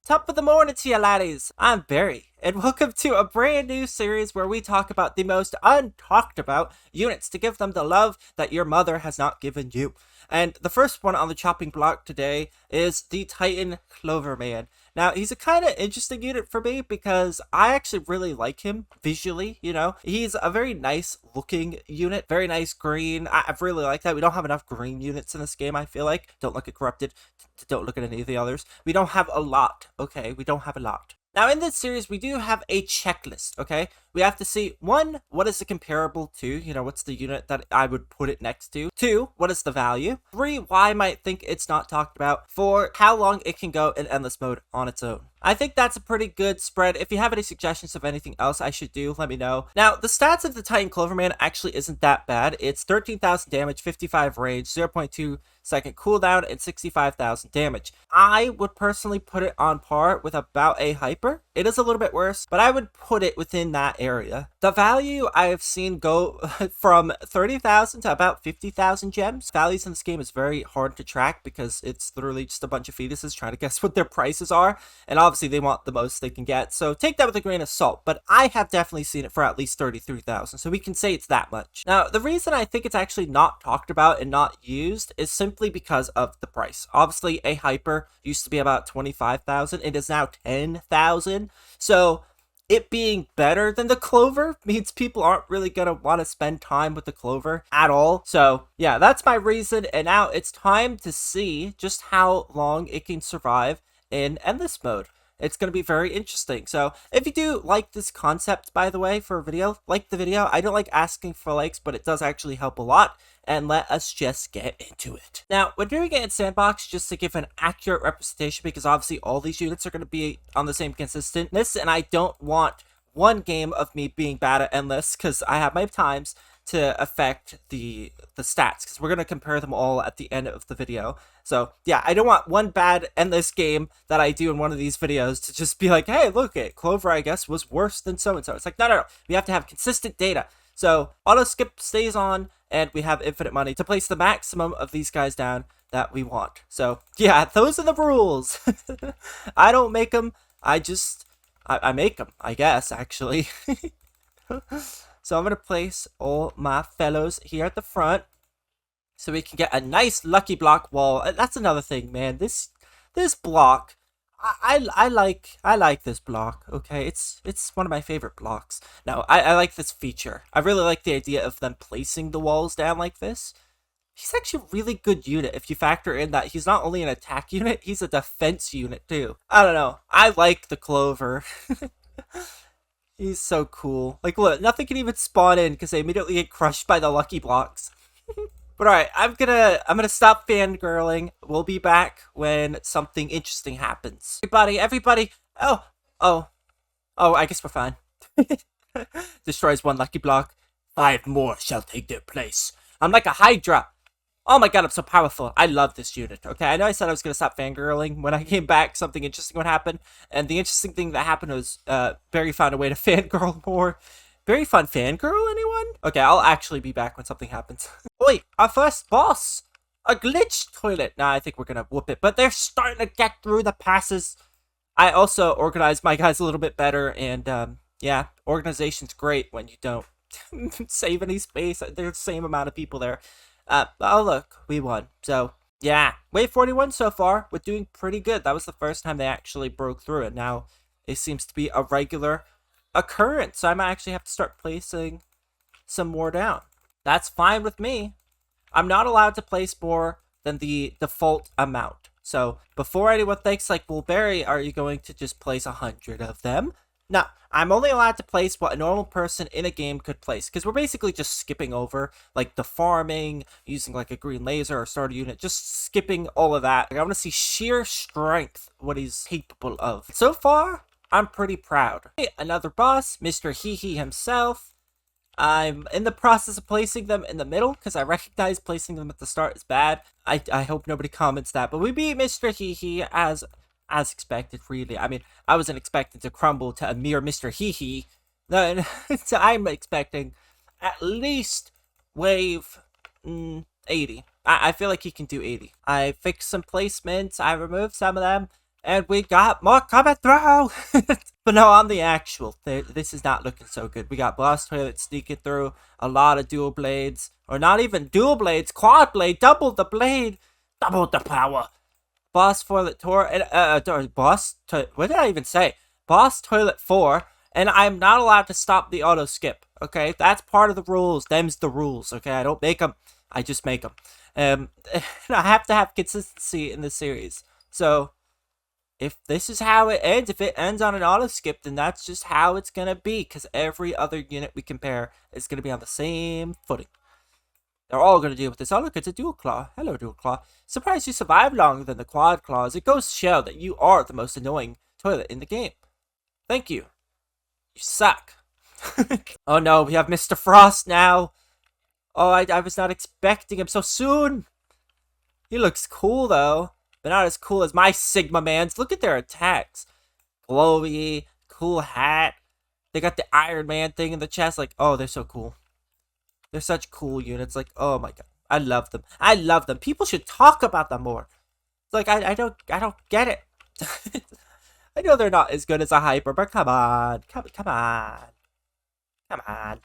Top of the morning to you laddies, I'm Barry, and welcome to a brand new series where we talk about the most untalked about units to give them the love that your mother has not given you. And the first one on the chopping block today is the Titan Cloverman. Now, he's a kind of interesting unit for me because I actually really like him visually, you know. He's a very nice looking unit, very nice green. I really like that. We don't have enough green units in this game, I feel like. Don't look at Corrupted. Don't look at any of the others. We don't have a lot, okay? We don't have a lot. Now, in this series, we do have a checklist, okay? We have to see, one, what is it comparable to? You know, what's the unit that I would put it next to? Two, what is the value? Three, why I might think it's not talked about? Four, how long it can go in endless mode on its own. I think that's a pretty good spread. If you have any suggestions of anything else I should do, let me know. Now, the stats of the Titan Cloverman actually isn't that bad. It's 13,000 damage, 55 range, 0.2 second cooldown, and 65,000 damage. I would personally put it on par with about a Hyper. It is a little bit worse, but I would put it within that area. The value I have seen go from 30,000 to about 50,000 gems. Values in this game is very hard to track because it's literally just a bunch of fetuses trying to guess what their prices are, and obviously they want the most they can get, so take that with a grain of salt, but I have definitely seen it for at least 33,000, so we can say it's that much. Now, the reason I think it's actually not talked about and not used is simply because of the price. Obviously, a Hyper used to be about 25,000, it is now 10,000, so it being better than the Clover means people aren't really going to want to spend time with the Clover at all. So yeah, that's my reason. And now it's time to see just how long it can survive in endless mode. It's going to be very interesting. So if you do like this concept, by the way, for a video, like the video. I don't like asking for likes, but it does actually help a lot. And let us just get into it. Now, we're doing it in Sandbox just to give an accurate representation because obviously all these units are going to be on the same consistentness, and I don't want one game of me being bad at Endless because I have my times to affect the stats because we're going to compare them all at the end of the video. So yeah, I don't want one bad Endless game that I do in one of these videos to just be like, hey, look at Clover, I guess, was worse than so-and-so. It's like, no. We have to have consistent data. So auto skip stays on, and we have infinite money to place the maximum of these guys down that we want. So yeah, those are the rules. I don't make them. I make them, I guess, actually. So I'm going to place all my fellows here at the front so we can get a nice lucky block wall. That's another thing, man. This block, I like this block, okay? It's one of my favorite blocks. Now, I like this feature. I really like the idea of them placing the walls down like this. He's actually a really good unit if you factor in that he's not only an attack unit, he's a defense unit too. I don't know. I like the Clover. He's so cool. Like, look, nothing can even spawn in because they immediately get crushed by the lucky blocks. But alright, I'm gonna stop fangirling. We'll be back when something interesting happens. Everybody! Oh, I guess we're fine. Destroys one lucky block. 5 more shall take their place. I'm like a Hydra! Oh my god, I'm so powerful. I love this unit, okay? I know I said I was gonna stop fangirling. When I came back, something interesting would happen. And the interesting thing that happened was, Barry found a way to fangirl more. Very fun fangirl, anyone? Okay, I'll actually be back when something happens. Oi, our first boss! A glitch toilet! Nah, I think we're gonna whoop it, but they're starting to get through the passes. I also organized my guys a little bit better, and, yeah, organization's great when you don't save any space. There's the same amount of people there. Oh look, we won. So, yeah, wave 41 so far. We're doing pretty good. That was the first time they actually broke through it. Now, it seems to be a regular occurrence, so I might actually have to start placing some more down. That's fine with me. I'm not allowed to place more than the default amount. So before anyone thinks like, well, Barry, are you going to just place 100 of them? No, I'm only allowed to place what a normal person in a game could place, because we're basically just skipping over like the farming, using like a green laser or starter unit, just skipping all of that. Like, I want to see sheer strength, what he's capable of. So far, I'm pretty proud. Another boss, Mr. Hee himself. I'm in the process of placing them in the middle because I recognize placing them at the start is bad. I hope nobody comments that. But we beat Mr. Hee as expected, really. I mean, I wasn't expecting to crumble to a mere Mr. Hee. No, so I'm expecting at least wave 80. I feel like he can do 80. I fixed some placements. I removed some of them. And we got more coming through. But no, on the actual, this is not looking so good. We got Boss Toilet sneaking through, a lot of dual blades. Or not even dual blades, quad blade, double the blade, double the power. Boss Toilet Tour, and, what did I even say? Boss Toilet 4, and I'm not allowed to stop the auto skip, okay? That's part of the rules. Them's the rules, okay? I don't make them, I just make them. I have to have consistency in this series. So, if this is how it ends, if it ends on an auto skip, then that's just how it's gonna be, because every other unit we compare is gonna be on the same footing. They're all gonna deal with this. Oh, look, it's a dual claw. Hello, dual claw. Surprised you survived longer than the quad claws. It goes to show that you are the most annoying toilet in the game. Thank you. You suck. Oh no, we have Mr. Frost now. Oh, I was not expecting him so soon. He looks cool, though. But not as cool as my Sigma mans. Look at their attacks. Glowy, cool hat. They got the Iron Man thing in the chest. Like, oh, they're so cool. They're such cool units. Like, oh my god. I love them. I love them. People should talk about them more. It's like, I don't get it. I know they're not as good as a Hyper, but come on. Come on. Come on.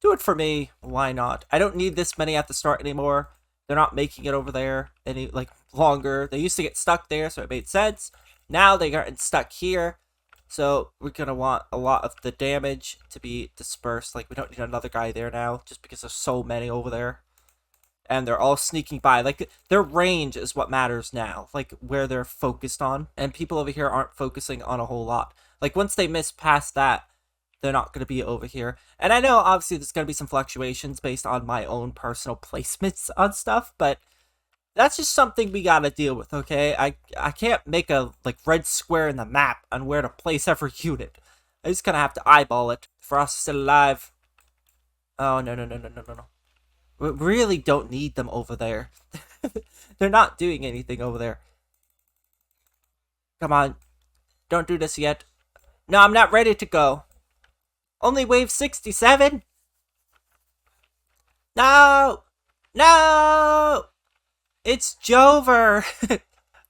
Do it for me. Why not? I don't need this many at the start anymore. They're not making it over there any, like, longer. They used to get stuck there, so it made sense. Now they got stuck here. So we're going to want a lot of the damage to be dispersed. Like, we don't need another guy there now, just because there's so many over there. And they're all sneaking by. Like, their range is what matters now. Like, where they're focused on. And people over here aren't focusing on a whole lot. Like, once they miss past that, they're not going to be over here. And I know, obviously, there's going to be some fluctuations based on my own personal placements on stuff, but that's just something we got to deal with, okay? I can't make a, like, red square in the map on where to place every unit. I just going to have to eyeball it. Frost is still alive. Oh, no. We really don't need them over there. They're not doing anything over there. Come on. Don't do this yet. No, I'm not ready to go. Only wave 67? No! No! It's Jover!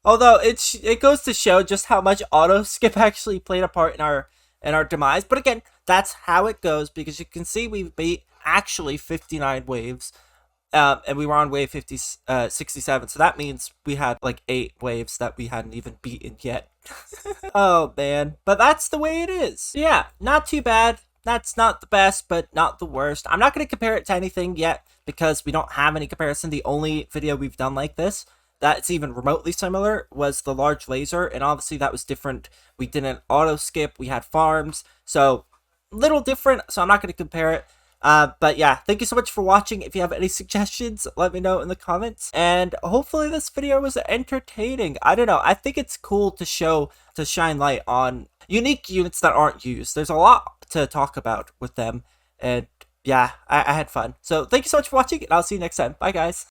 Although it goes to show just how much auto skip actually played a part in our demise. But again, that's how it goes, because you can see we beat actually 59 waves. And we were on wave 67, so that means we had like 8 waves that we hadn't even beaten yet. Oh man, but that's the way it is. Yeah, not too bad. That's not the best, but not the worst. I'm not going to compare it to anything yet, because we don't have any comparison. The only video we've done like this that's even remotely similar was the large laser, and obviously that was different. We didn't auto skip, we had farms, so little different, so I'm not going to compare it. But yeah, thank you so much for watching. If you have any suggestions, let me know in the comments. And hopefully this video was entertaining. I don't know. I think it's cool to shine light on unique units that aren't used. There's a lot to talk about with them. And yeah, I had fun. So thank you so much for watching, and I'll see you next time. Bye, guys.